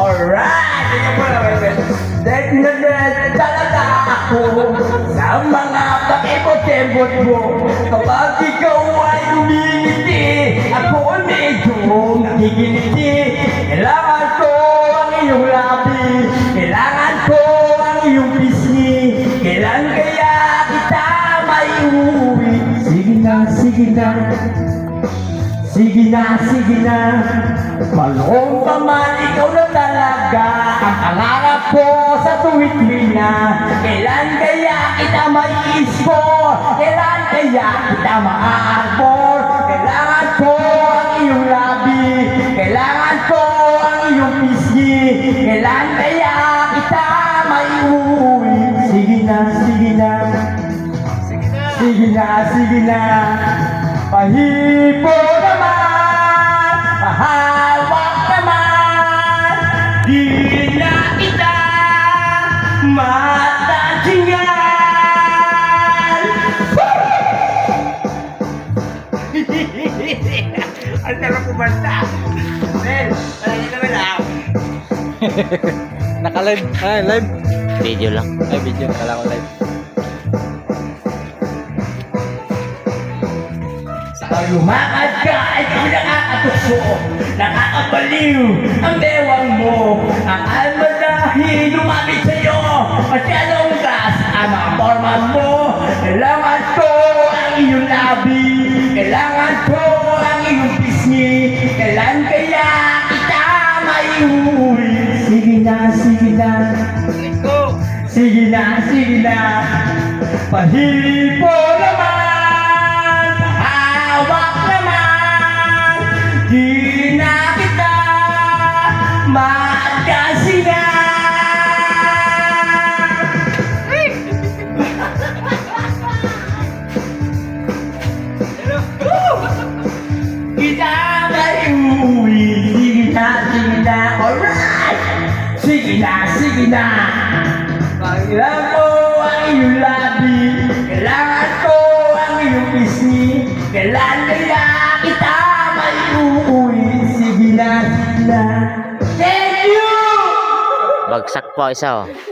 Alright! Tingnan mo naman, men. Dahil na talaga ako sa mga pakibot-ebot mo. Kapag ikaw ay umingiti, ako medyo nakikiliti. Kailangan ko ang iyong labi, kailangan ko ang iyong pisngi. Kailan kaya kita may uuwi? Sige na, sige na. Sige na, sige na. Malong pa man, ikaw na talaga ang pangarap ko sa tuwid na. Kailan kaya kita mai-score? Kailan kaya kita ma-arbor? Kailangan ko ang iyong labi, kailangan ko ang iyong pisngi. Kailan kaya kita mai-uwi? Sige na, sige na. Sige na, sige na. Pahipo naman, pahawak naman, di na kita matatingan. Ang sarap kumanta. Well, parang yun naman ah. Naka-live. Ay, live. Video lang. Ay, video. Kala ko live. Lumakad ka, ikaw nakakatuso, nakakabaliw ang bewang mo. Ang madahi lumapit sa'yo, masyadong gas ang mga forman mo. Kailangan ko ang iyong labi, kailangan ko ang iyong pisngi. Kailan kaya kita may uuwi? Sige na, sige na. Sige na, sige na. Pahipo naman, hawak naman, di na kita magkasingan. Kita may uuwi. Sige na, sige na. Alright! Sige na, sige na. Kailangan ko ang iyong labi, kailangan ko ang iyong pisngi. Kailan kaya kita may uuwi? Sige na, sige na. Thank you! Bagsak pa isa oh.